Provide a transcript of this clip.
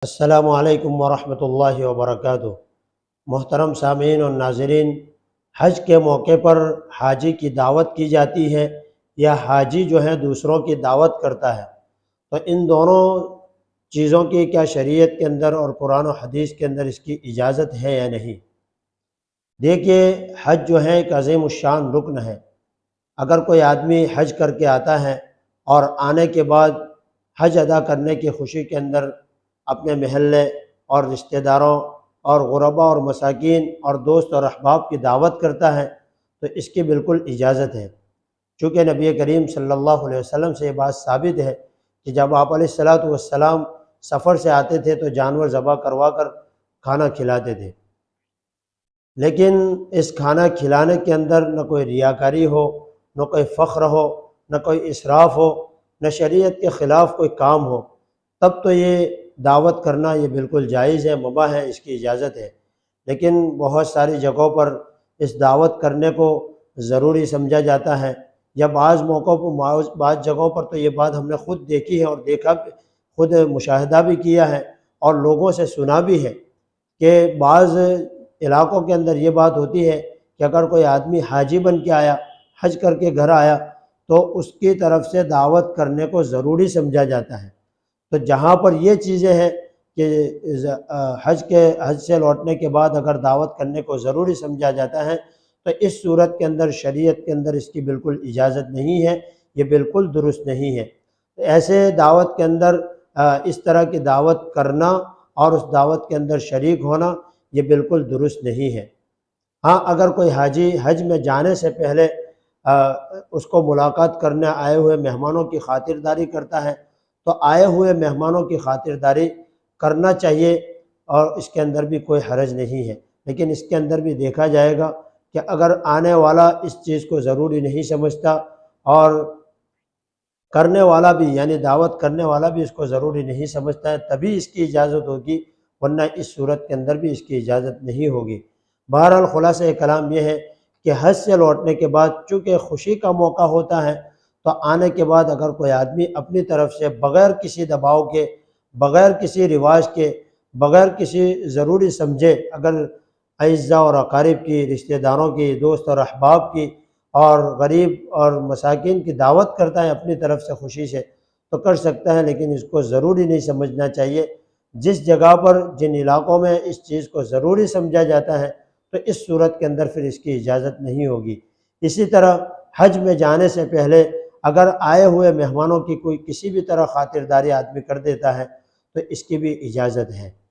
السلام علیکم ورحمۃ اللہ وبرکاتہ۔ محترم سامعین اور ناظرین، حج کے موقع پر حاجی کی دعوت کی جاتی ہے یا حاجی جو ہے دوسروں کی دعوت کرتا ہے، تو ان دونوں چیزوں کی کیا شریعت کے اندر اور قرآن و حدیث کے اندر اس کی اجازت ہے یا نہیں؟ دیکھیے، حج جو ہے ایک عظیم الشان رکن ہے۔ اگر کوئی آدمی حج کر کے آتا ہے اور آنے کے بعد حج ادا کرنے کی خوشی کے اندر اپنے محلے اور رشتہ داروں اور غرباء اور مساکین اور دوست اور احباب کی دعوت کرتا ہے تو اس کی بالکل اجازت ہے، چونکہ نبی کریم صلی اللہ علیہ وسلم سے یہ بات ثابت ہے کہ جب آپ علیہ السلام سفر سے آتے تھے تو جانور ذبح کروا کر کھانا کھلاتے تھے، لیکن اس کھانا کھلانے کے اندر نہ کوئی ریاکاری ہو، نہ کوئی فخر ہو، نہ کوئی اسراف ہو، نہ شریعت کے خلاف کوئی کام ہو، تب تو یہ دعوت کرنا یہ بالکل جائز ہے، مباح ہے، اس کی اجازت ہے۔ لیکن بہت ساری جگہوں پر اس دعوت کرنے کو ضروری سمجھا جاتا ہے، یا بعض موقعوں پر بعض جگہوں پر تو یہ بات ہم نے خود دیکھی ہے اور دیکھا خود مشاہدہ بھی کیا ہے اور لوگوں سے سنا بھی ہے کہ بعض علاقوں کے اندر یہ بات ہوتی ہے کہ اگر کوئی آدمی حاجی بن کے آیا، حج کر کے گھر آیا، تو اس کی طرف سے دعوت کرنے کو ضروری سمجھا جاتا ہے۔ تو جہاں پر یہ چیزیں ہیں کہ حج سے لوٹنے کے بعد اگر دعوت کرنے کو ضروری سمجھا جاتا ہے تو اس صورت کے اندر شریعت کے اندر اس کی بالکل اجازت نہیں ہے، یہ بالکل درست نہیں ہے۔ ایسے دعوت کے اندر اس طرح کی دعوت کرنا اور اس دعوت کے اندر شریک ہونا یہ بالکل درست نہیں ہے۔ ہاں، اگر کوئی حاجی حج میں جانے سے پہلے اس کو ملاقات کرنے آئے ہوئے مہمانوں کی خاطرداری کرتا ہے تو آئے ہوئے مہمانوں کی خاطرداری کرنا چاہیے اور اس کے اندر بھی کوئی حرج نہیں ہے، لیکن اس کے اندر بھی دیکھا جائے گا کہ اگر آنے والا اس چیز کو ضروری نہیں سمجھتا اور کرنے والا بھی یعنی دعوت کرنے والا بھی اس کو ضروری نہیں سمجھتا ہے تبھی اس کی اجازت ہوگی، ورنہ اس صورت کے اندر بھی اس کی اجازت نہیں ہوگی۔ بہرحال خلاصہ کلام یہ ہے کہ حج سے لوٹنے کے بعد چونکہ خوشی کا موقع ہوتا ہے تو آنے کے بعد اگر کوئی آدمی اپنی طرف سے بغیر کسی دباؤ کے، بغیر کسی رواج کے، بغیر کسی ضروری سمجھے اگر اعزاء اور اقارب کی، رشتہ داروں کی، دوست اور احباب کی اور غریب اور مساکین کی دعوت کرتا ہے اپنی طرف سے خوشی سے تو کر سکتا ہے، لیکن اس کو ضروری نہیں سمجھنا چاہیے۔ جس جگہ پر جن علاقوں میں اس چیز کو ضروری سمجھا جاتا ہے تو اس صورت کے اندر پھر اس کی اجازت نہیں ہوگی۔ اسی طرح حج میں جانے سے پہلے اگر آئے ہوئے مہمانوں کی کوئی کسی بھی طرح خاطرداری آدمی کر دیتا ہے تو اس کی بھی اجازت ہے۔